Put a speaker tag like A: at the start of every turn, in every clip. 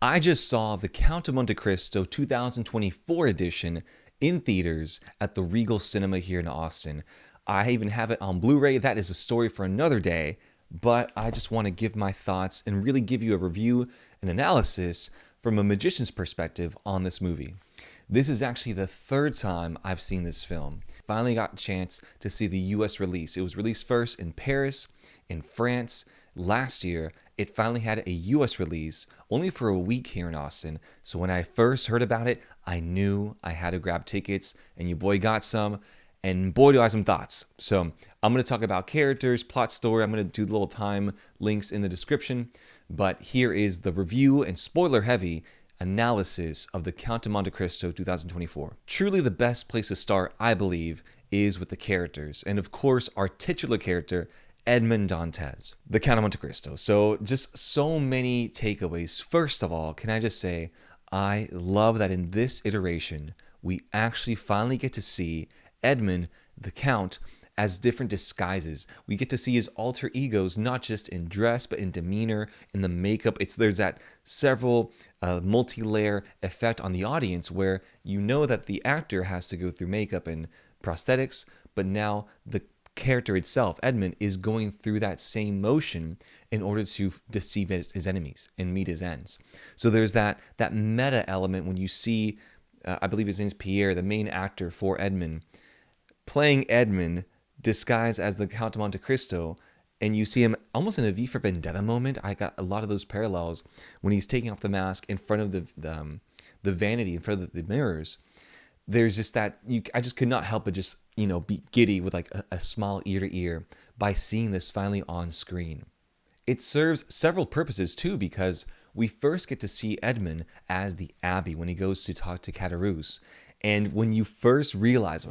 A: I just saw the Count of Monte Cristo 2024 edition in theaters at the Regal Cinema here in Austin. I even have it on Blu-ray. That is a story for another day, but I just want to give my thoughts and really give you a review and analysis from a magician's perspective on this movie. This is actually the third time I've seen this film. Finally got a chance to see the US release. It was released first in Paris, in France. Last year, it finally had a US release only for a week here in Austin. So when I first heard about it, I knew I had to grab tickets, and your boy got some. And boy, do I have some thoughts. So I'm going to talk about characters, plot story. I'm going to do the little time links in the description. But here is the review and spoiler heavy analysis of the Count of Monte Cristo 2024. Truly the best place to start, I believe, is with the characters. And of course, our titular character, Edmond Dantes, the Count of Monte Cristo. So just so many takeaways. First of all, can I just say, I love that in this iteration, we actually finally get to see Edmond, the Count, as different disguises. We get to see his alter egos, not just in dress, but in demeanor, in the makeup. There's that several multi-layer effect on the audience where you know that the actor has to go through makeup and prosthetics, but now the character itself, Edmond, is going through that same motion in order to deceive his enemies and meet his ends. So there's that meta element when you see, I believe his name's Pierre, the main actor for Edmond, playing Edmond disguised as the Count of Monte Cristo, and you see him almost in a V for Vendetta moment. I got a lot of those parallels when he's taking off the mask in front of the vanity, in front of the mirrors. There's just that, I just could not help but just, be giddy with like a smile ear to ear by seeing this finally on screen. It serves several purposes too, because we first get to see Edmond as the Abbé when he goes to talk to Caderousse. And when I first realized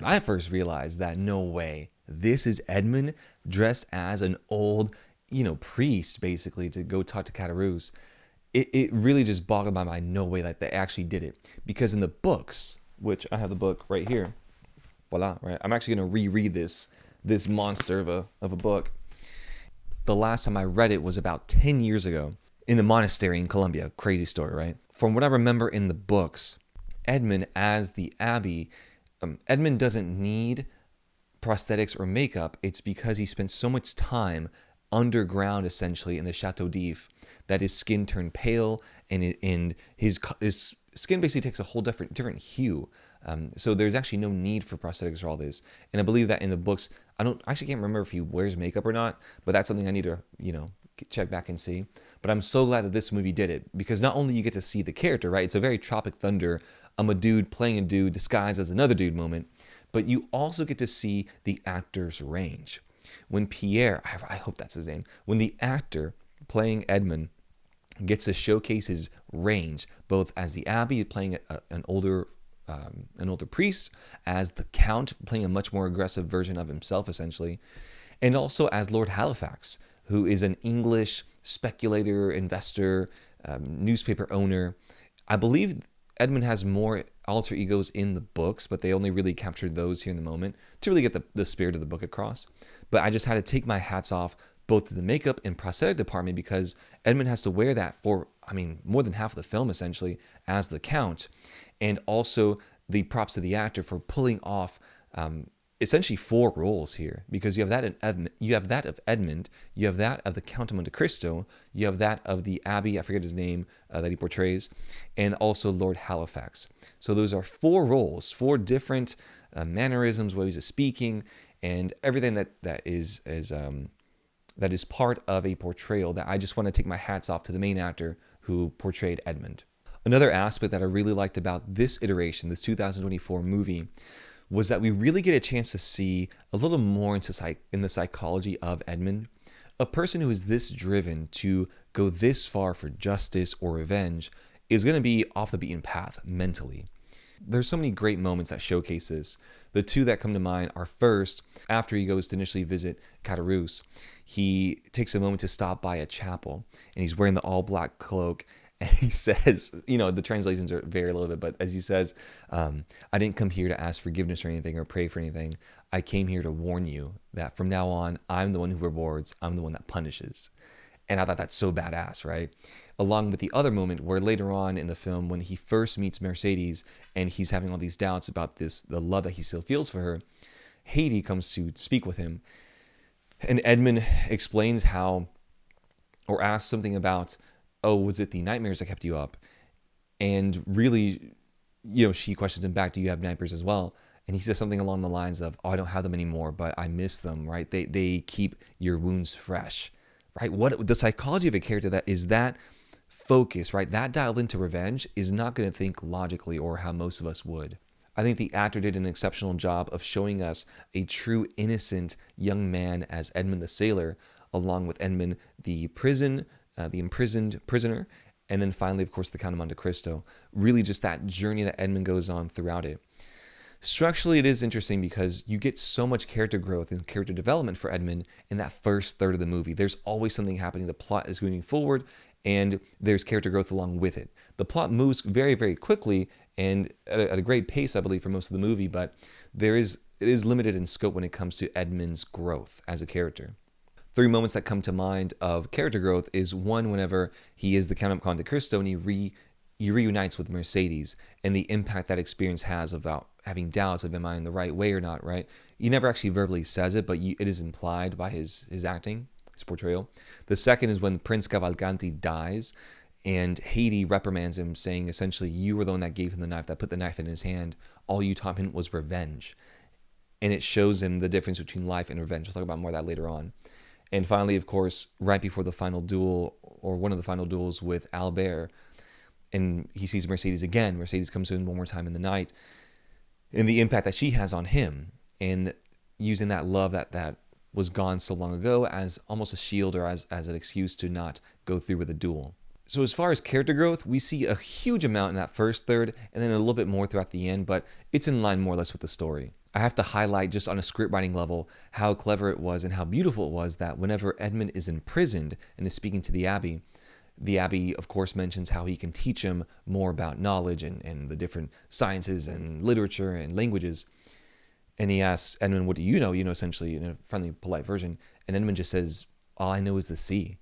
A: that no way, this is Edmond dressed as an old, priest basically to go talk to Caderousse, it really just boggled my mind. No way that they actually did it. Because in the books, which I have the book right here, voila, right? I'm actually going to reread this monster of a book. The last time I read it was about 10 years ago in the monastery in Colombia. Crazy story, right? From what I remember in the books, Edmond as the Abbé, Edmond doesn't need prosthetics or makeup. It's because he spent so much time underground, essentially, in the Chateau d'If, that his skin turned pale, and his skin basically takes a whole different hue. So there's actually no need for prosthetics or all this. And I believe that in the books, I actually can't remember if he wears makeup or not, but that's something I need to, check back and see. But I'm so glad that this movie did it, because not only you get to see the character, right? It's a very Tropic Thunder, I'm a dude playing a dude disguised as another dude moment, but you also get to see the actor's range. When Pierre, I hope that's his name, when the actor playing Edmond gets to showcase his range, both as the Abbé playing an older priest, as the Count playing a much more aggressive version of himself, essentially, and also as Lord Halifax, who is an English speculator, investor, newspaper owner. I believe Edmond has more alter egos in the books, but they only really captured those here in the moment to really get the spirit of the book across. But I just had to take my hats off both to the makeup and prosthetic department, because Edmond has to wear that for, more than half of the film, essentially, as the Count. And also the props to the actor for pulling off essentially four roles here, because you have that of Edmond, you have that of the Count of Monte Cristo, you have that of the Abbé, I forget his name, that he portrays, and also Lord Halifax. So those are four roles, four different mannerisms, ways of speaking, and everything that is part of a portrayal that I just want to take my hats off to the main actor who portrayed Edmond. Another aspect that I really liked about this iteration, this 2024 movie, was that we really get a chance to see a little more in the psychology of Edmond. A person who is this driven to go this far for justice or revenge is going to be off the beaten path mentally. There's so many great moments that showcase this. The two that come to mind are, first, after he goes to initially visit Caderousse, he takes a moment to stop by a chapel, and he's wearing the all-black cloak, and he says, the translations are vary a little bit, but as he says, I didn't come here to ask forgiveness or anything or pray for anything. I came here to warn you that from now on, I'm the one who rewards, I'm the one that punishes. And I thought that's so badass, right? Along with the other moment where later on in the film, when he first meets Mercedes and he's having all these doubts about the love that he still feels for her, Haiti comes to speak with him. And Edmund explains how, or asks something about, oh, was it the nightmares that kept you up? And really, she questions him back, do you have nightmares as well? And he says something along the lines of, oh, I don't have them anymore, but I miss them, right? They keep your wounds fresh, right? What the psychology of a character that is that focus, right? That dialed into revenge is not going to think logically or how most of us would. I think the actor did an exceptional job of showing us a true innocent young man as Edmund the sailor, along with Edmund the imprisoned prisoner, and then finally, of course, the Count of Monte Cristo. Really just that journey that Edmund goes on throughout it. Structurally, it is interesting because you get so much character growth and character development for Edmund in that first third of the movie. There's always something happening. The plot is moving forward, and there's character growth along with it. The plot moves very, very quickly and at a great pace, I believe, for most of the movie, but it is limited in scope when it comes to Edmund's growth as a character. 3 moments that come to mind of character growth is one, whenever he is the Count of Monte Cristo and he reunites with Mercedes, and the impact that experience has about having doubts of, am I in the right way or not, right? He never actually verbally says it, but it is implied by his acting, his portrayal. The second is when Prince Cavalcanti dies, and Haiti reprimands him, saying essentially, you were the one that gave him the knife, that put the knife in his hand. All you taught him was revenge. And it shows him the difference between life and revenge. We'll talk about more of that later on. And finally, of course, right before the final duel, or one of the final duels with Albert, and he sees Mercedes again. Mercedes comes in one more time in the night, and the impact that she has on him, and using that love that was gone so long ago as almost a shield, or as an excuse to not go through with a duel. So as far as character growth, we see a huge amount in that first third, and then a little bit more throughout the end, but it's in line more or less with the story. I have to highlight, just on a script writing level, how clever it was and how beautiful it was that whenever Edmund is imprisoned and is speaking to the Abbé, of course, mentions how he can teach him more about knowledge and the different sciences and literature and languages. And he asks Edmund, what do you know? Essentially in a friendly, polite version. And Edmund just says, all I know is the sea.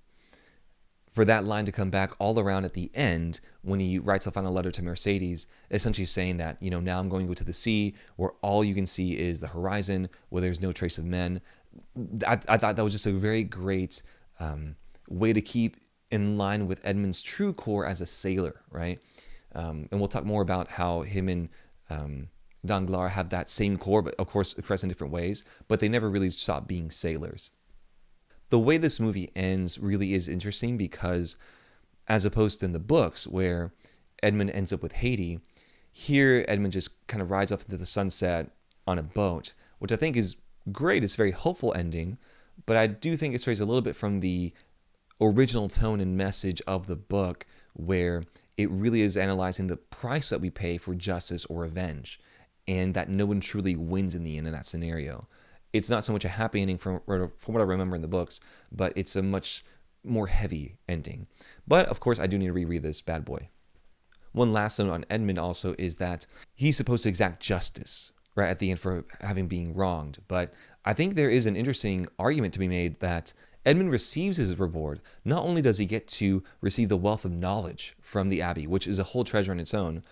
A: For that line to come back all around at the end, when he writes the final letter to Mercedes, essentially saying that, now I'm going to go to the sea where all you can see is the horizon, where there's no trace of men. I thought that was just a very great way to keep in line with Edmund's true core as a sailor, right? And we'll talk more about how him and Danglars have that same core, but of course expressed in different ways, but they never really stop being sailors. The way this movie ends really is interesting because, as opposed to in the books where Edmund ends up with Haiti, here Edmund just kind of rides off into the sunset on a boat, which I think is great. It's a very hopeful ending, but I do think it strays a little bit from the original tone and message of the book, where it really is analyzing the price that we pay for justice or revenge, and that no one truly wins in the end in that scenario. It's not so much a happy ending from what I remember in the books, but it's a much more heavy ending. But of course, I do need to reread this bad boy. One last note on Edmund also is that he's supposed to exact justice right at the end for having been wronged. But I think there is an interesting argument to be made that Edmund receives his reward. Not only does he get to receive the wealth of knowledge from the Abbey, which is a whole treasure in its own,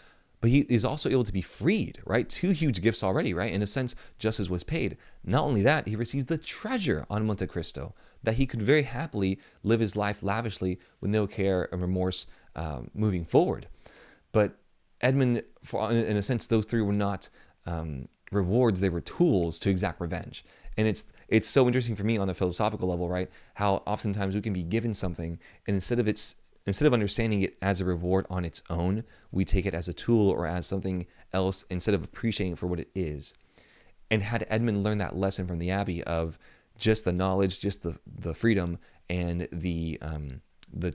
A: but he is also able to be freed, right? 2 huge gifts already, right? In a sense, justice was paid. Not only that, he receives the treasure on Monte Cristo, that he could very happily live his life lavishly with no care and remorse moving forward. But Edmund, in a sense, those 3 were not rewards, they were tools to exact revenge. And it's so interesting for me on a philosophical level, right? How oftentimes we can be given something, and instead of understanding it as a reward on its own, we take it as a tool or as something else instead of appreciating it for what it is. And had Edmund learned that lesson from the Abbey of just the knowledge, just the freedom, and the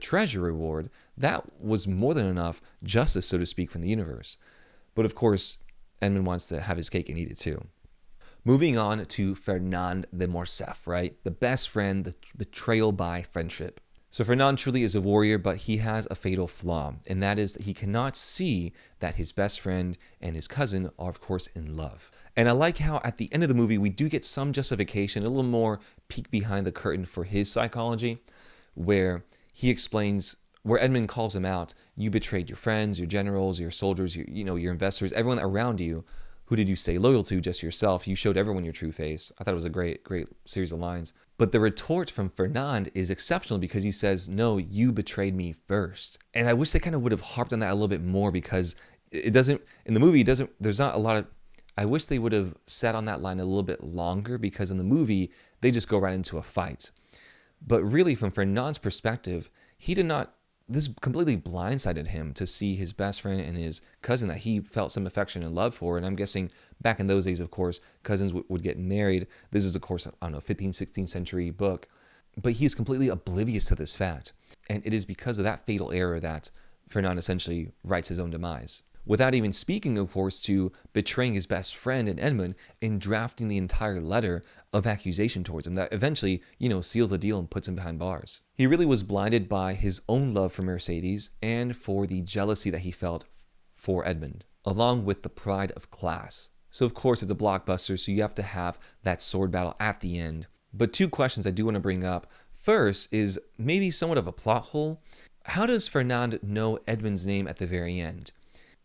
A: treasure reward, that was more than enough justice, so to speak, from the universe. But of course, Edmund wants to have his cake and eat it too. Moving on to Fernand de Morcerf, right? The best friend, the betrayal by friendship. So Fernand truly is a warrior, but he has a fatal flaw, and that is that he cannot see that his best friend and his cousin are, of course, in love. And I like how at the end of the movie, we do get some justification, a little more peek behind the curtain for his psychology, where he explains where Edmund calls him out, you betrayed your friends, your generals, your soldiers, your investors, everyone around you. Who did you stay loyal to? Just yourself. You showed everyone your true face. I thought it was a great series of lines. But the retort from Fernand is exceptional because he says, no, you betrayed me first. And I wish they kind of would have harped on that a little bit more, because it doesn't, in the movie, there's not a lot of, I wish they would have sat on that line a little bit longer, because in the movie, they just go right into a fight. But really, from Fernand's perspective, this completely blindsided him to see his best friend and his cousin that he felt some affection and love for. And I'm guessing back in those days, of course, cousins would get married. This is, of course, 15th, 16th century book. But he is completely oblivious to this fact. And it is because of that fatal error that Fernand essentially writes his own demise. Without even speaking, of course, to betraying his best friend in Edmund and drafting the entire letter of accusation towards him that eventually, seals the deal and puts him behind bars. He really was blinded by his own love for Mercedes and for the jealousy that he felt for Edmund, along with the pride of class. So, of course, it's a blockbuster, so you have to have that sword battle at the end. But two questions I do want to bring up. First is maybe somewhat of a plot hole. How does Fernand know Edmund's name at the very end?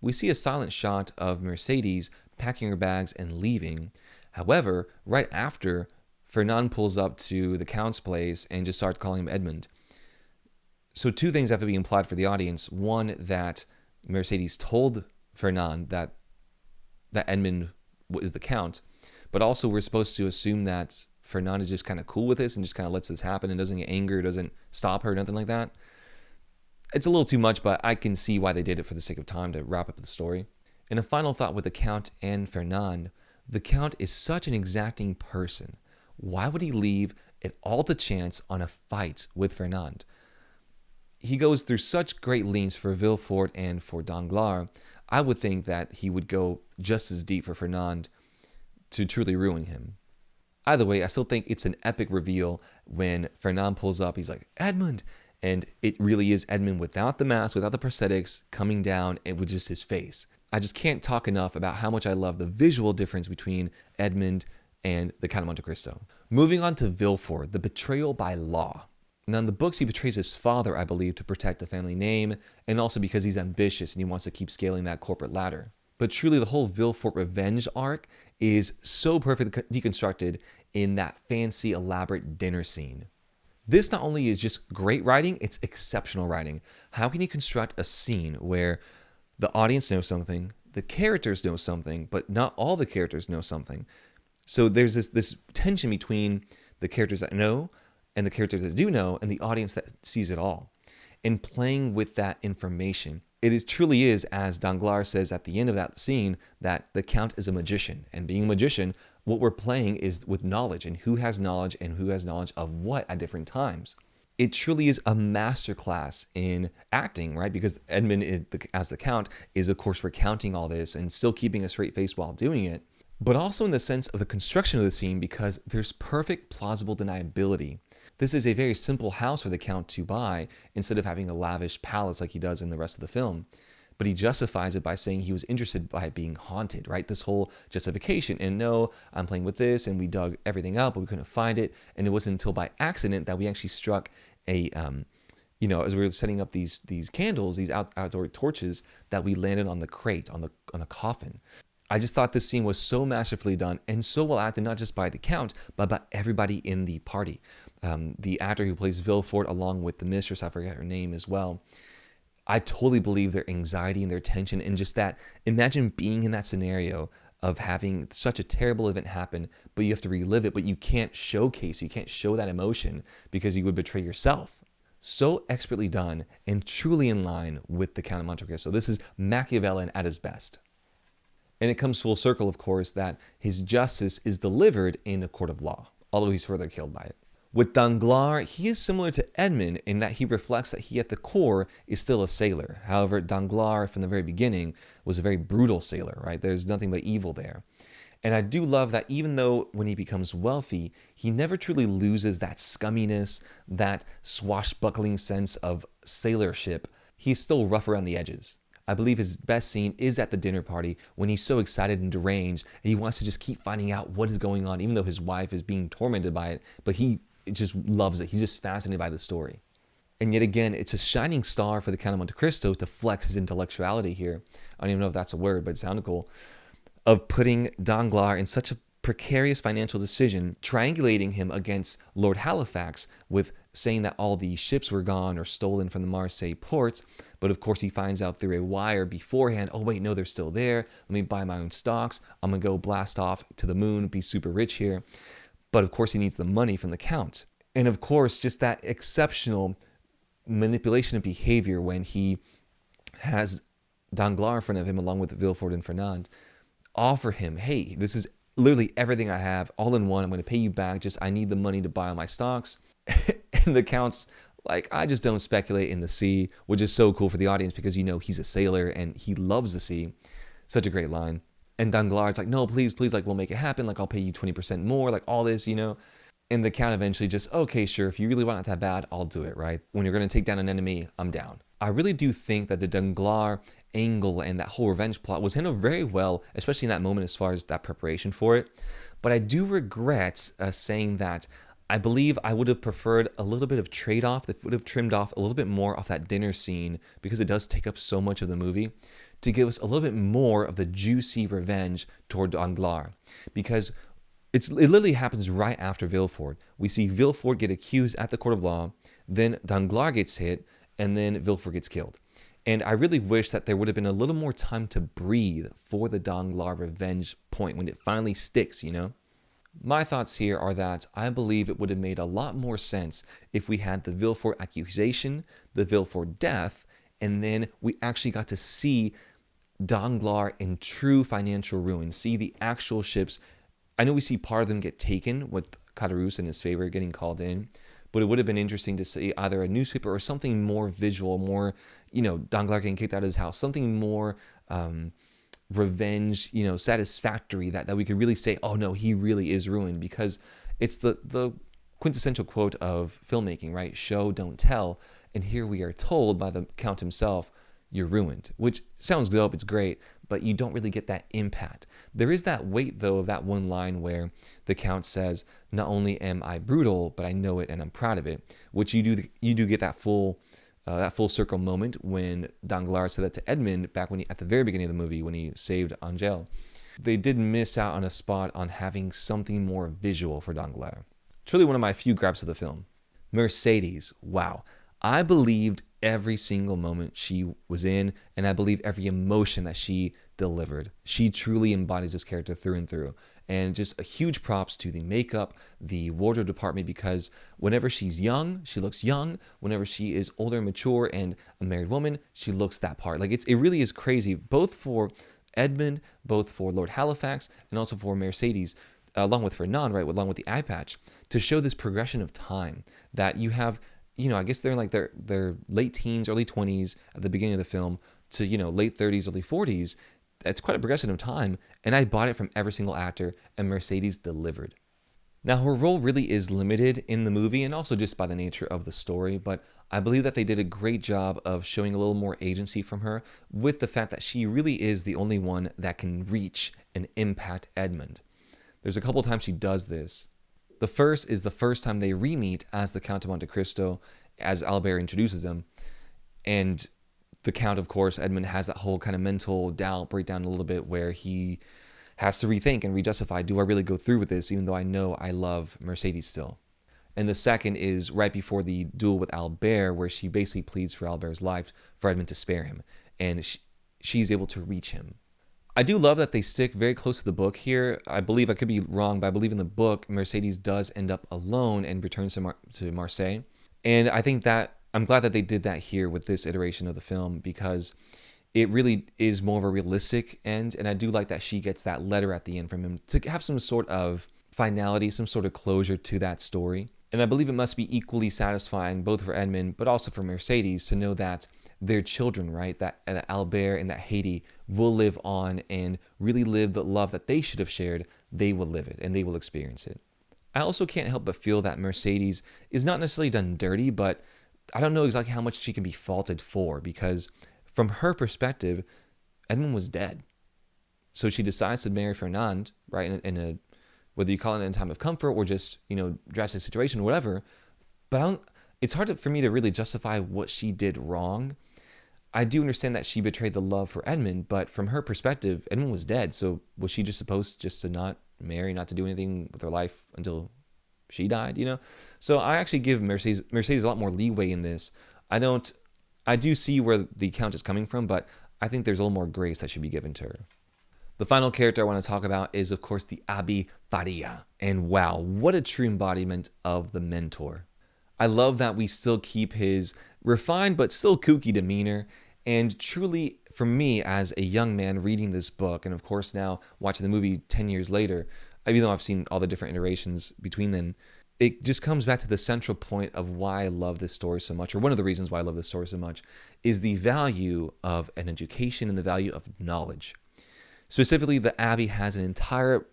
A: We see a silent shot of Mercedes packing her bags and leaving. However, right after, Fernand pulls up to the Count's place and just starts calling him Edmund. So two things have to be implied for the audience. One, that Mercedes told Fernand that Edmund is the Count, but also we're supposed to assume that Fernand is just kind of cool with this and just kind of lets this happen and doesn't get angry, doesn't stop her, nothing like that. It's a little too much, but I can see why they did it for the sake of time to wrap up the story. And a final thought with the Count and Fernand. The Count is such an exacting person. Why would he leave it all to chance on a fight with Fernand? He goes through such great lengths for Villefort and for Danglars. I would think that he would go just as deep for Fernand to truly ruin him. Either way, I still think it's an epic reveal when Fernand pulls up. He's like, Edmund! And it really is Edmund without the mask, without the prosthetics, coming down and with just his face. I just can't talk enough about how much I love the visual difference between Edmund and the Count of Monte Cristo. Moving on to Villefort, the betrayal by law. Now in the books, he betrays his father, I believe, to protect the family name, and also because he's ambitious and he wants to keep scaling that corporate ladder. But truly, the whole Villefort revenge arc is so perfectly deconstructed in that fancy, elaborate dinner scene. This not only is just great writing, it's exceptional writing. How can you construct a scene where the audience knows something, the characters know something, but not all the characters know something? So there's this tension between the characters that know and the characters that do know and the audience that sees it all. And playing with that information, truly is, as Danglars says at the end of that scene, that the Count is a magician. And being a magician, what we're playing is with knowledge and who has knowledge of what at different times. It truly is a masterclass in acting, right? Because Edmund, as the Count, is of course recounting all this and still keeping a straight face while doing it. But also in the sense of the construction of the scene, because there's perfect plausible deniability. This is a very simple house for the Count to buy instead of having a lavish palace like he does in the rest of the film. But he justifies it by saying he was interested by it being haunted, right? This whole justification. And no, I'm playing with this, and we dug everything up, but we couldn't find it. And it wasn't until by accident that we actually struck as we were setting up these candles, these outdoor torches, that we landed on the crate, on the coffin. I just thought this scene was so masterfully done and so well acted, not just by the Count, but by everybody in the party. The actor who plays Villefort, along with the mistress, I forget her name as well. I totally believe their anxiety and their tension, and just that, imagine being in that scenario of having such a terrible event happen, but you have to relive it, but you can't show that emotion because you would betray yourself. So expertly done and truly in line with the Count of Monte Cristo. This is Machiavellian at his best. And it comes full circle, of course, that his justice is delivered in a court of law, although he's further killed by it. With Danglars, he is similar to Edmund in that he reflects that he at the core is still a sailor. However, Danglars from the very beginning was a very brutal sailor, right? There's nothing but evil there. And I do love that even though when he becomes wealthy, he never truly loses that scumminess, that swashbuckling sense of sailorship. He's still rough around the edges. I believe his best scene is at the dinner party when he's so excited and deranged and he wants to just keep finding out what is going on, even though his wife is being tormented by it, but he just loves it. He's just fascinated by the story. And yet again, it's a shining star for the Count of Monte Cristo to flex his intellectuality here. I don't even know if that's a word, but it sounded cool. Of putting Danglars in such a precarious financial decision, triangulating him against Lord Halifax with saying that all the ships were gone or stolen from the Marseille ports. But of course, he finds out through a wire beforehand, oh, wait, no, they're still there. Let me buy my own stocks. I'm going to go blast off to the moon, be super rich here. But of course, he needs the money from the Count. And of course, just that exceptional manipulation of behavior when he has Danglars in front of him along with Villefort and Fernand offer him, hey, this is literally everything I have all in one. I'm going to pay you back. Just I need the money to buy all my stocks. And the Count's like, I just don't speculate in the sea, which is so cool for the audience because, you know, he's a sailor and he loves the sea. Such a great line. And Danglars is like, no, please, like, we'll make it happen. Like, I'll pay you 20% more, like all this, you know. And the Count eventually just, okay, sure, if you really want it that bad, I'll do it, right? When you're going to take down an enemy, I'm down. I really do think that the Danglars angle and that whole revenge plot was handled very well, especially in that moment as far as that preparation for it. But I do regret saying that I believe I would have preferred a little bit of trade-off that would have trimmed off a little bit more off that dinner scene because it does take up so much of the movie to give us a little bit more of the juicy revenge toward Danglars. Because it literally happens right after Villefort. We see Villefort get accused at the court of law, then Danglars gets hit, and then Villefort gets killed. And I really wish that there would have been a little more time to breathe for the Danglars revenge point when it finally sticks, you know? My thoughts here are that I believe it would have made a lot more sense if we had the Villefort accusation, the Villefort death, and then we actually got to see Danglars in true financial ruin, see the actual ships. I know we see part of them get taken with Caderousse in his favor getting called in, but it would have been interesting to see either a newspaper or something more visual, more, you know, Danglars getting kicked out of his house, something more revenge, you know, satisfactory that we could really say, oh no, he really is ruined, because it's the quintessential quote of filmmaking, right? Show, don't tell. And here we are told by the Count himself, you're ruined, which sounds dope, it's great, but you don't really get that impact. There is that weight, though, of that one line where the Count says, not only am I brutal, but I know it and I'm proud of it, which you do get that full circle moment when Danglars said that to Edmond back when at the very beginning of the movie when he saved Angèle. They did miss out on a spot on having something more visual for Danglars. Truly one of my few grabs of the film. Mercedes, wow. I believed every single moment she was in, and I believe every emotion that she delivered. She truly embodies this character through and through. And just a huge props to the makeup, the wardrobe department, because whenever she's young, she looks young. Whenever she is older and mature and a married woman, she looks that part. Like it really is crazy, both for Edmond, both for Lord Halifax, and also for Mercedes, along with Fernand, right, along with the eye patch, to show this progression of time that you have. You know, I guess they're in like their late teens, early 20s at the beginning of the film to, you know, late 30s, early 40s. It's quite a progression of time, and I bought it from every single actor, and Mercedes delivered. Now, her role really is limited in the movie and also just by the nature of the story, but I believe that they did a great job of showing a little more agency from her with the fact that she really is the only one that can reach and impact Edmond. There's a couple times she does this. The first is the first time they re-meet as the Count of Monte Cristo, as Albert introduces him. And the Count, of course, Edmond has that whole kind of mental doubt breakdown a little bit where he has to rethink and re-justify, do I really go through with this, even though I know I love Mercedes still? And the second is right before the duel with Albert, where she basically pleads for Albert's life for Edmond to spare him. And she's able to reach him. I do love that they stick very close to the book here. I believe, I could be wrong, but I believe in the book, Mercedes does end up alone and returns to Marseille. And I think that, I'm glad that they did that here with this iteration of the film because it really is more of a realistic end. And I do like that she gets that letter at the end from him to have some sort of finality, some sort of closure to that story. And I believe it must be equally satisfying, both for Edmond, but also for Mercedes, to know that their children, right, that Albert and that Haiti will live on and really live the love that they should have shared. They will live it and they will experience it. I also can't help but feel that Mercedes is not necessarily done dirty, but I don't know exactly how much she can be faulted for, because from her perspective, Edmond was dead. So she decides to marry Fernand, right, in a whether you call it in a time of comfort or just, you know, drastic situation or whatever. But it's hard for me to really justify what she did wrong. I do understand that she betrayed the love for Edmund, but from her perspective, Edmund was dead. So was she just supposed just to not marry, not to do anything with her life until she died, you know? So I actually give Mercedes a lot more leeway in this. I do see where the Count is coming from, but I think there's a little more grace that should be given to her. The final character I want to talk about is, of course, the Abbé Faria. And wow, what a true embodiment of the mentor. I love that we still keep his refined but still kooky demeanor. And truly, for me, as a young man reading this book, and of course now watching the movie 10 years later, even though I've seen all the different iterations between them, it just comes back to the central point of why I love this story so much, or one of the reasons why I love this story so much, is the value of an education and the value of knowledge. Specifically, the Abbé has an entire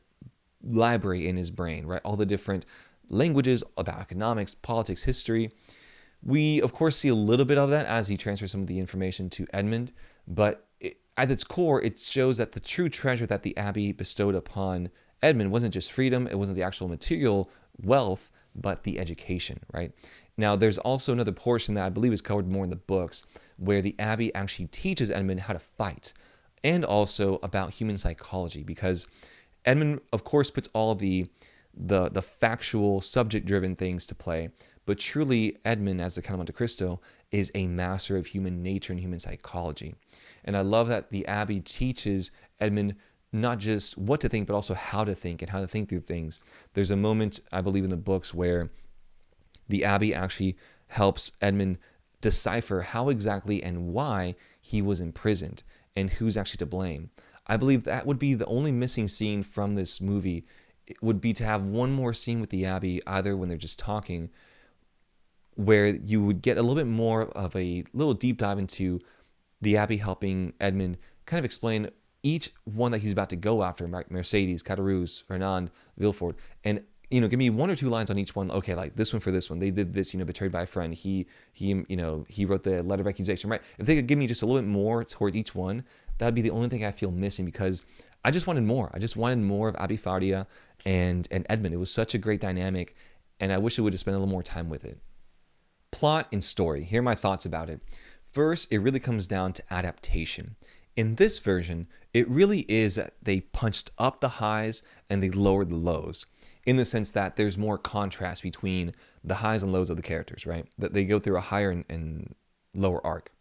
A: library in his brain, right? All the different languages about economics, politics, history. We, of course, see a little bit of that as he transfers some of the information to Edmund, but at its core, it shows that the true treasure that the Abbé bestowed upon Edmund wasn't just freedom, it wasn't the actual material wealth, but the education, right? Now, there's also another portion that I believe is covered more in the books, where the Abbé actually teaches Edmund how to fight, and also about human psychology, because Edmund, of course, puts all the factual, subject-driven things to play, but truly, Edmund, as the Count of Monte Cristo, is a master of human nature and human psychology. And I love that the Abbé teaches Edmund not just what to think, but also how to think and how to think through things. There's a moment, I believe, in the books where the Abbé actually helps Edmund decipher how exactly and why he was imprisoned and who's actually to blame. I believe that would be the only missing scene from this movie. It would be to have one more scene with the Abbé, either when they're just talking, where you would get a little bit more of a little deep dive into the Abbé helping Edmund kind of explain each one that he's about to go after, Mercedes, Caderousse, Fernand, Villefort, and give me one or two lines on each one. Okay, like this one for this one, they did this, betrayed by a friend. He wrote the letter of accusation, right? If they could give me just a little bit more toward each one, that'd be the only thing I feel missing, because I just wanted more. I just wanted more of Abbé Faria and Edmund. It was such a great dynamic, and I wish it would have spent a little more time with it. Plot and story. Here are my thoughts about it. First, it really comes down to adaptation. In this version, it really is that they punched up the highs and they lowered the lows, in the sense that there's more contrast between the highs and lows of the characters, right? That they go through a higher and lower arc.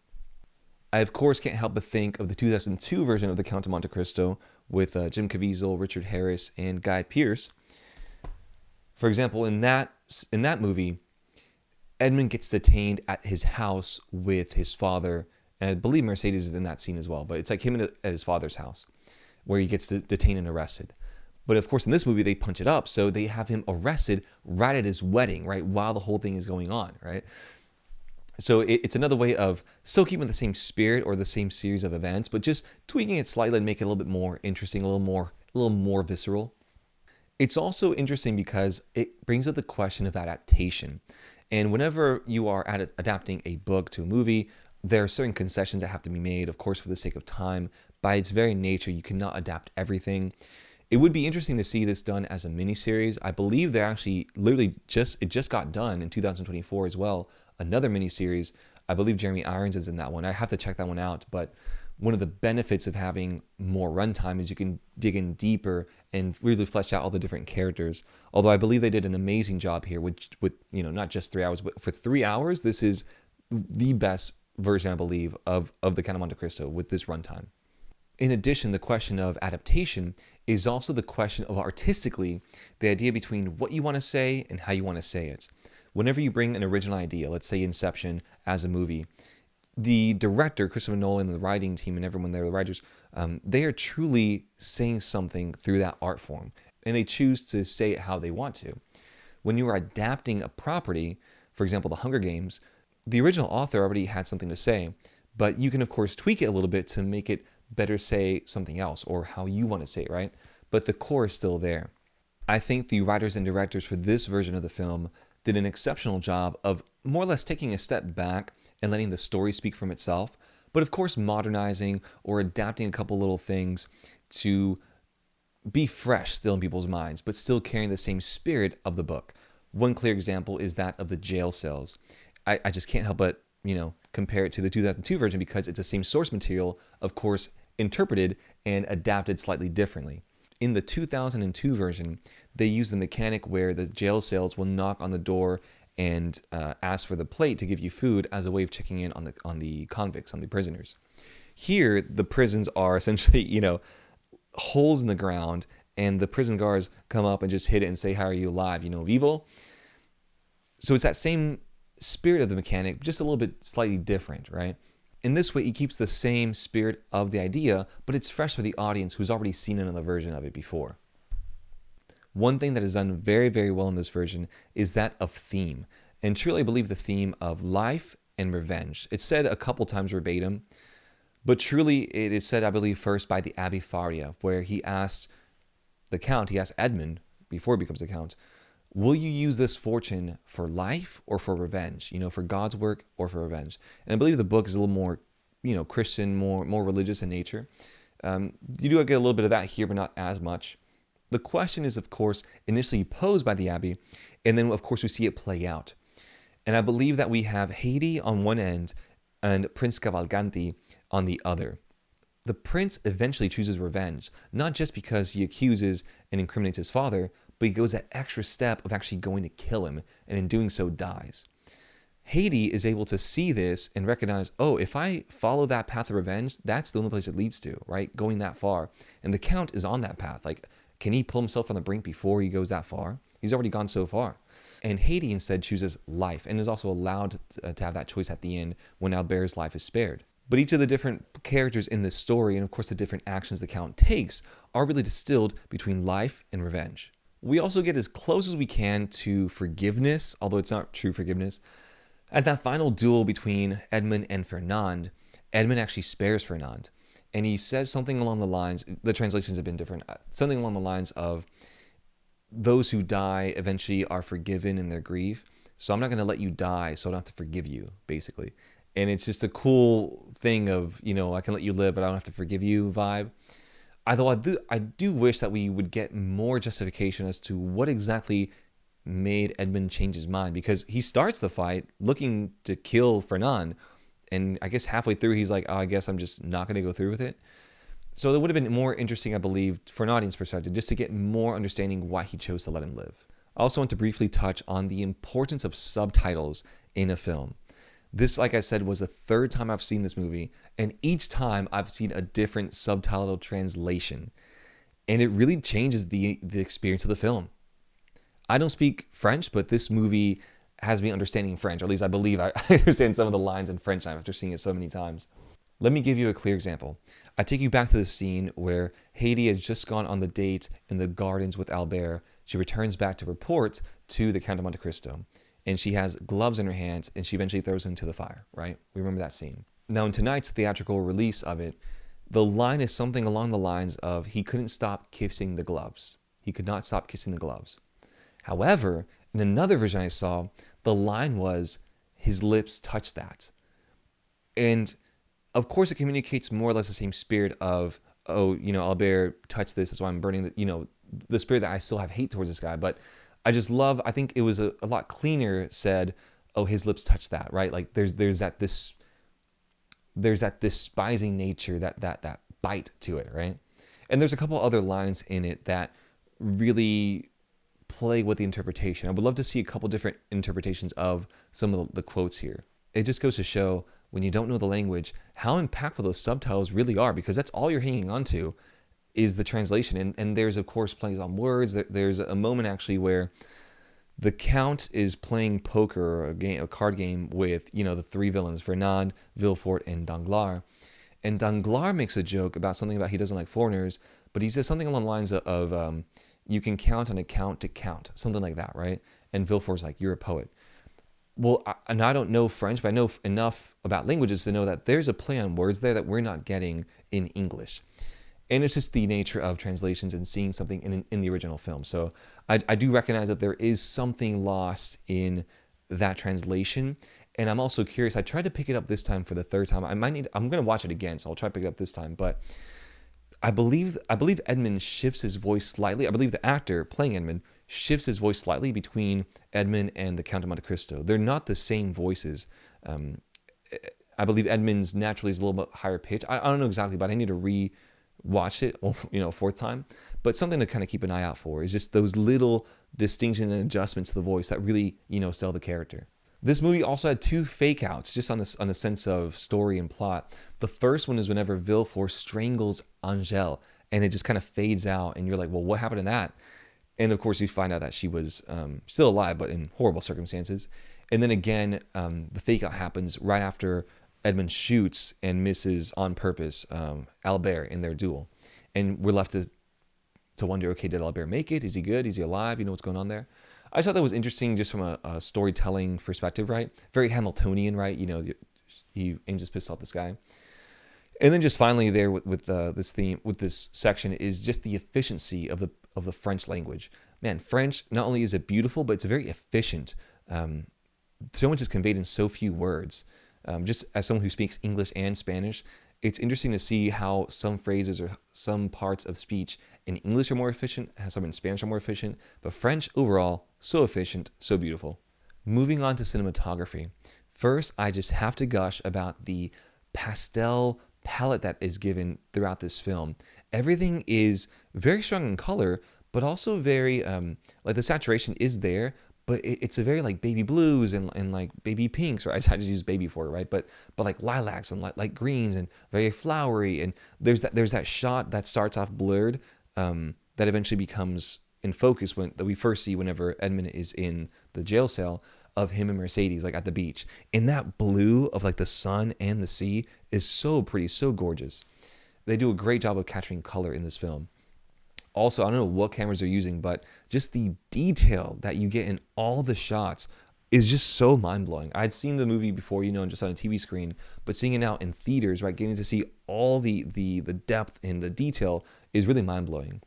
A: I, of course, can't help but think of the 2002 version of the Count of Monte Cristo with Jim Caviezel, Richard Harris, and Guy Pearce. For example, in that movie, Edmund gets detained at his house with his father, and I believe Mercedes is in that scene as well, but it's like him at his father's house, where he gets detained and arrested. But of course, in this movie, they punch it up, so they have him arrested right at his wedding, right, while the whole thing is going on, right? So it's another way of still keeping the same spirit or the same series of events, but just tweaking it slightly and make it a little bit more interesting, a little more visceral. It's also interesting because it brings up the question of adaptation. And whenever you are adapting a book to a movie, there are certain concessions that have to be made, of course, for the sake of time. By its very nature, you cannot adapt everything. It would be interesting to see this done as a miniseries. I believe they're actually it just got done in 2024 as well. Another miniseries. I believe Jeremy Irons is in that one. I have to check that one out. But one of the benefits of having more runtime is you can dig in deeper and really flesh out all the different characters. Although I believe they did an amazing job here with not just 3 hours, but for 3 hours, this is the best version, I believe, of the Count of Monte Cristo with this runtime. In addition, the question of adaptation is also the question of artistically, the idea between what you want to say and how you want to say it. Whenever you bring an original idea, let's say Inception as a movie, the director, Christopher Nolan, and the writing team and everyone there, the writers, they are truly saying something through that art form, and they choose to say it how they want to. When you are adapting a property, for example, The Hunger Games, the original author already had something to say, but you can, of course, tweak it a little bit to make it better say something else or how you want to say it, right? But the core is still there. I think the writers and directors for this version of the film did an exceptional job of more or less taking a step back and letting the story speak from itself, but of course modernizing or adapting a couple little things to be fresh still in people's minds, but still carrying the same spirit of the book. One clear example is that of the jail cells. I just can't help but, compare it to the 2002 version because it's the same source material, of course, interpreted and adapted slightly differently. In the 2002 version, they use the mechanic where the jail cells will knock on the door and ask for the plate to give you food as a way of checking in on the convicts, on the prisoners. Here, the prisons are essentially, holes in the ground, and the prison guards come up and just hit it and say, "How are you alive? Vivo?" So it's that same spirit of the mechanic, just a little bit slightly different, right? In this way, he keeps the same spirit of the idea, but it's fresh for the audience who's already seen another version of it before. One thing that is done very, very well in this version is that of theme. And truly, I believe the theme of life and revenge. It's said a couple times verbatim, but truly it is said, I believe, first by the Abbé Faria, where he asked Edmund, before he becomes the Count, will you use this fortune for life or for revenge? For God's work or for revenge? And I believe the book is a little more, Christian, more religious in nature. You do get a little bit of that here, but not as much. The question is, of course, initially posed by the Abbey, and then, of course, we see it play out. And I believe that we have Haiti on one end and Prince Cavalcanti on the other. The prince eventually chooses revenge, not just because he accuses and incriminates his father, but he goes that extra step of actually going to kill him, and in doing so dies. Haiti is able to see this and recognize, oh, if I follow that path of revenge, that's the only place it leads to, right? Going that far. And the Count is on that path. Like, can he pull himself on the brink before he goes that far? He's already gone so far. And Haiti instead chooses life and is also allowed to have that choice at the end when Albert's life is spared. But each of the different characters in this story, and of course the different actions the Count takes, are really distilled between life and revenge. We also get as close as we can to forgiveness, although it's not true forgiveness. At that final duel between Edmund and Fernand, Edmund actually spares Fernand. And he says something along the lines, the translations have been different, something along the lines of, those who die eventually are forgiven in their grief. So I'm not going to let you die, so I don't have to forgive you, basically. And it's just a cool thing of, I can let you live, but I don't have to forgive you vibe. Although I do wish that we would get more justification as to what exactly made Edmund change his mind, because he starts the fight looking to kill Fernand, and I guess halfway through he's like, oh, I guess I'm just not going to go through with it. So it would have been more interesting, I believe, for an audience perspective, just to get more understanding why he chose to let him live. I also want to briefly touch on the importance of subtitles in a film. This, like I said, was the third time I've seen this movie, and each time I've seen a different subtitle translation. And it really changes the experience of the film. I don't speak French, but this movie has me understanding French, or at least I believe I understand some of the lines in French now after seeing it so many times. Let me give you a clear example. I take you back to the scene where Haiti has just gone on the date in the gardens with Albert. She returns back to report to the Count of Monte Cristo. And she has gloves in her hands, and she eventually throws him into the fire, right? We remember that scene. Now, in tonight's theatrical release of it, the line is something along the lines of, he couldn't stop kissing the gloves. He could not stop kissing the gloves. However, in another version I saw, the line was, his lips touched that. And of course, it communicates more or less the same spirit of, oh, Albert touched this, that's why I'm burning the spirit that I still have hate towards this guy. But I just love, I think it was a lot cleaner said, oh, his lips touched that, right? Like there's that despising nature, that bite to it, right? And there's a couple other lines in it that really play with the interpretation. I would love to see a couple different interpretations of some of the quotes here. It just goes to show, when you don't know the language, how impactful those subtitles really are, because that's all you're hanging on to is the translation. And there's, of course, plays on words. There's a moment actually where the Count is playing poker, or a card game with, the three villains, Fernand, Villefort, and Danglars. And Danglars makes a joke about something about he doesn't like foreigners, but he says something along the lines of you can count on a count to count, something like that, right? And Villefort's like, you're a poet. Well, I don't know French, but I know enough about languages to know that there's a play on words there that we're not getting in English. And it's just the nature of translations and seeing something in the original film. So I do recognize that there is something lost in that translation. And I'm also curious. I tried to pick it up this time for the third time. I'm going to watch it again, so I'll try to pick it up this time. But I believe Edmund shifts his voice slightly. I believe the actor playing Edmund shifts his voice slightly between Edmund and the Count of Monte Cristo. They're not the same voices. I believe Edmund's naturally is a little bit higher pitch. I don't know exactly, but I need to re-watch it, fourth time. But something to kind of keep an eye out for is just those little distinctions and adjustments to the voice that really, sell the character. This movie also had 2 fake outs, just on the sense of story and plot. The first one is whenever Villefort strangles Angèle, and it just kind of fades out, and you're like, well, what happened to that? And of course, you find out that she was still alive, but in horrible circumstances. And then again, the fake out happens right after Edmund shoots and misses on purpose Albert in their duel. And we're left to wonder, okay, did Albert make it? Is he good? Is he alive? What's going on there? I thought that was interesting just from a storytelling perspective, right? Very Hamiltonian, right? He aims his pistol at this guy. And then just finally there with this section is just the efficiency of the French language. Man, French, not only is it beautiful, but it's very efficient. So much is conveyed in so few words. Just as someone who speaks English and Spanish, it's interesting to see how some phrases or some parts of speech in English are more efficient, some in Spanish are more efficient, but French overall, so efficient, so beautiful. Moving on to cinematography. First, I just have to gush about the pastel palette that is given throughout this film. Everything is very strong in color, but also very, like the saturation is there, but it's a very like baby blues and like baby pinks, right? I just use baby for it, right? But like lilacs and light greens and very flowery. And there's that shot that starts off blurred that eventually becomes in focus that we first see whenever Edmund is in the jail cell of him and Mercedes like at the beach. And that blue of like the sun and the sea is so pretty, so gorgeous. They do a great job of capturing color in this film. Also, I don't know what cameras they're using, but just the detail that you get in all the shots is just so mind-blowing. I'd seen the movie before, just on a TV screen, but seeing it now in theaters, right, getting to see all the depth and the detail is really mind-blowing.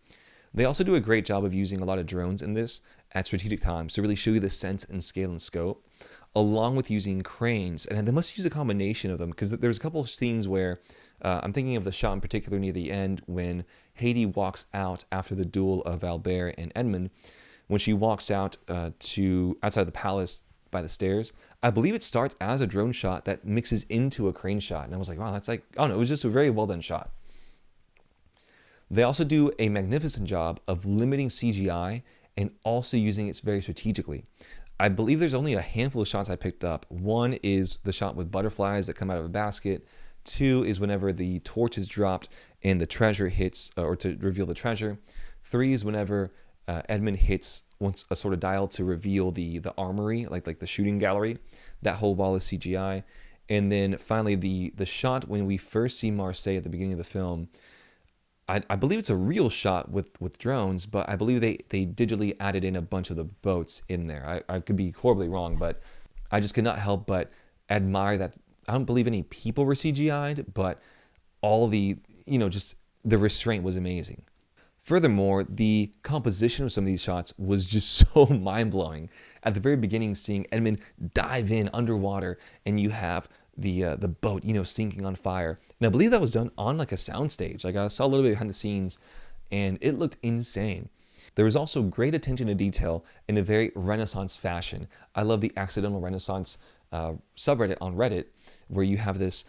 A: They also do a great job of using a lot of drones in this at strategic times to really show you the sense and scale and scope, along with using cranes. And they must use a combination of them because there's a couple of scenes where I'm thinking of the shot in particular near the end when Haiti walks out after the duel of Albert and Edmund. When she walks out to outside the palace by the stairs, I believe it starts as a drone shot that mixes into a crane shot. And I was like, wow, that's like, I don't know, it was just a very well done shot. They also do a magnificent job of limiting CGI and also using it very strategically. I believe there's only a handful of shots I picked up. One is the shot with butterflies that come out of a basket. 2 is whenever the torch is dropped and the treasure hits, or to reveal the treasure. 3 is whenever Edmund hits once a sort of dial to reveal the armory, like the shooting gallery. That whole wall is CGI. And then finally the shot when we first see Marseille at the beginning of the film. I believe it's a real shot with drones, but I believe they digitally added in a bunch of the boats in there. I could be horribly wrong, but I just could not help but admire that. I don't believe any people were CGI'd, but all just the restraint was amazing. Furthermore, the composition of some of these shots was just so mind-blowing. At the very beginning, seeing Edmund dive in underwater, and you have the boat, sinking on fire. And I believe that was done on like a soundstage. Like I saw a little bit behind the scenes, and it looked insane. There was also great attention to detail in a very Renaissance fashion. I love the Accidental Renaissance subreddit on Reddit, where you have this,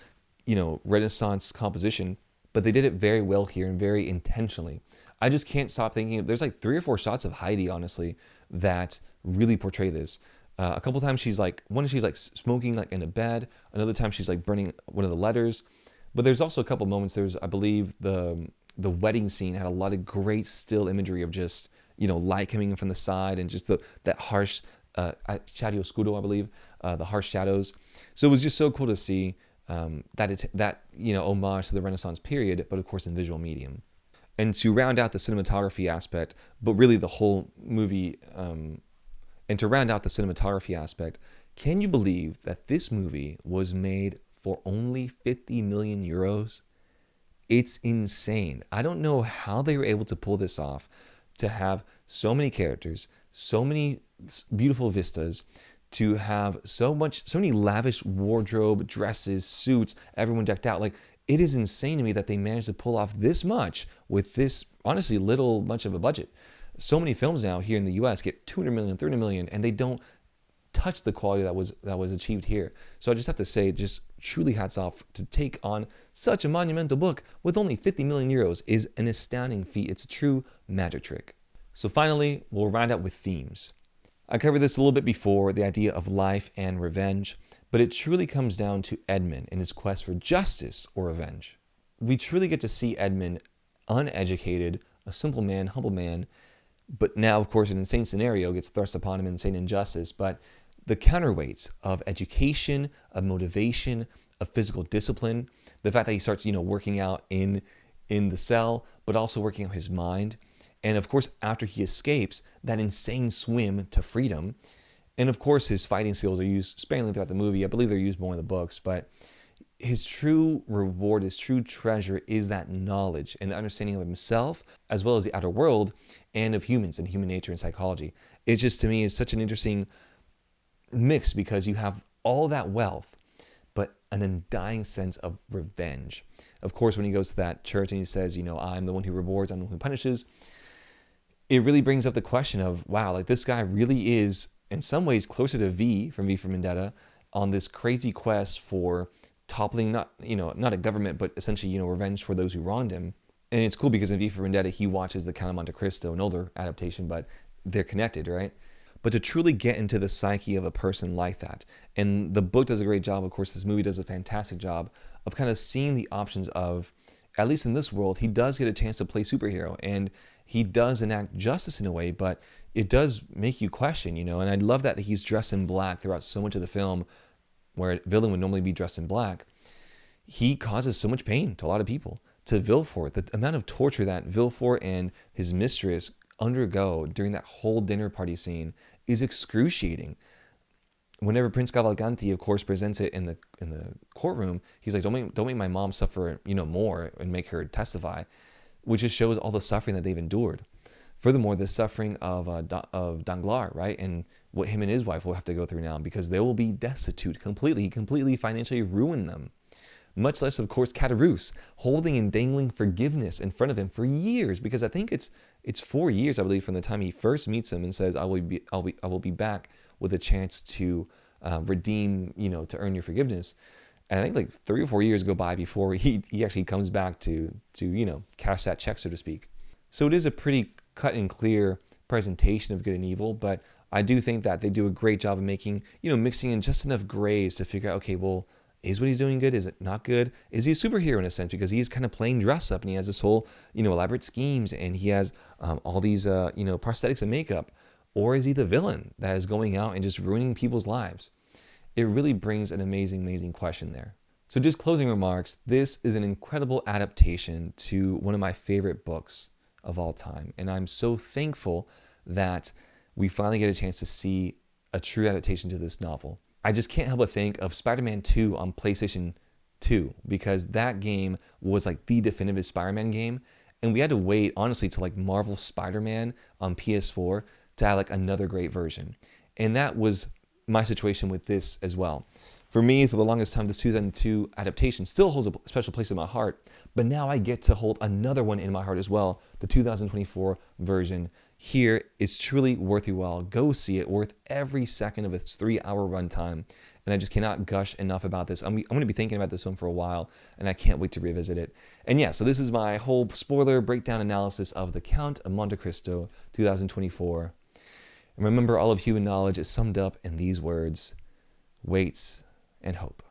A: Renaissance composition, but they did it very well here and very intentionally. I just can't stop thinking, there's like 3 or 4 shots of Heidi, honestly, that really portray this. A couple times she's like smoking like in a bed. Another time she's like burning one of the letters. But there's also a couple moments. There's, I believe, the wedding scene had a lot of great still imagery of just, light coming in from the side and just that harsh shadow oscuro, I believe, the harsh shadows. So it was just so cool to see that homage to the Renaissance period, but of course in visual medium. And to round out the cinematography aspect, but really the whole movie. And to round out the cinematography aspect, can you believe that this movie was made for only 50 million euros? It's insane. I don't know how they were able to pull this off, to have so many characters, so many beautiful vistas, to have so many lavish wardrobe, dresses, suits, everyone decked out. Like, it is insane to me that they managed to pull off this much with this, honestly, much of a budget. So many films now here in the US get 200 million, 300 million, and they don't touch the quality that was achieved here. So I just have to say, just truly hats off to take on such a monumental book with only 50 million euros is an astounding feat. It's a true magic trick. So finally, we'll round out with themes. I covered this a little bit before, the idea of life and revenge, but it truly comes down to Edmund and his quest for justice or revenge. We truly get to see Edmund uneducated, a simple man, humble man, but now, of course, an insane scenario gets thrust upon him, insane injustice, but the counterweights of education, of motivation, of physical discipline, the fact that he starts, working out in the cell, but also working out his mind. And of course, after he escapes, that insane swim to freedom. And of course, his fighting skills are used sparingly throughout the movie. I believe they're used more in the books, but his true reward, his true treasure is that knowledge and understanding of himself, as well as the outer world and of humans and human nature and psychology. It just, to me, is such an interesting mix because you have all that wealth, but an undying sense of revenge. Of course, when he goes to that church and he says, I'm the one who rewards, I'm the one who punishes, it really brings up the question of, wow, like this guy really is in some ways closer to V from V for Vendetta on this crazy quest for toppling not a government, but essentially, revenge for those who wronged him. And it's cool because in V for Vendetta, he watches the Count of Monte Cristo, an older adaptation, but they're connected, right? But to truly get into the psyche of a person like that, and the book does a great job, of course, this movie does a fantastic job of kind of seeing the options of, at least in this world, he does get a chance to play superhero, and he does enact justice in a way, but it does make you question, and I love that he's dressed in black throughout so much of the film, where a villain would normally be dressed in black. He causes so much pain to a lot of people. To Villefort, the amount of torture that Villefort and his mistress undergo during that whole dinner party scene is excruciating. Whenever Prince Cavalcanti, of course, presents it in the courtroom, he's like, don't make my mom suffer, more and make her testify, which just shows all the suffering that they've endured. Furthermore, the suffering of Danglars, right, and what him and his wife will have to go through now, because they will be destitute completely. He completely financially ruined them. Much less, of course, Caderousse, holding and dangling forgiveness in front of him for years, because I think it's 4 years, I believe, from the time he first meets him and says, I will be back with a chance to redeem, to earn your forgiveness. And I think like 3 or 4 years go by before he actually comes back to cash that check, so to speak. So it is a pretty cut and clear presentation of good and evil, but I do think that they do a great job of making, mixing in just enough grays to figure out, okay, well, is what he's doing good? Is it not good? Is he a superhero in a sense? Because he's kind of playing dress up and he has this whole, elaborate schemes and he has all these, prosthetics and makeup. Or is he the villain that is going out and just ruining people's lives? It really brings an amazing, amazing question there. So just closing remarks, this is an incredible adaptation to one of my favorite books of all time. And I'm so thankful that we finally get a chance to see a true adaptation to this novel. I just can't help but think of Spider-Man 2 on PlayStation 2 because that game was like the definitive Spider-Man game. And we had to wait, honestly, to like Marvel Spider-Man on PS4 to have like another great version. And that was my situation with this as well. For me, for the longest time, this 2002 adaptation still holds a special place in my heart, but now I get to hold another one in my heart as well, the 2024 version. Here, it's truly worth your while. Go see it, worth every second of its 3-hour runtime. And I just cannot gush enough about this. I'm going to be thinking about this one for a while, and I can't wait to revisit it. And yeah, so this is my whole spoiler breakdown analysis of The Count of Monte Cristo 2024. And remember, all of human knowledge is summed up in these words: wait and hope.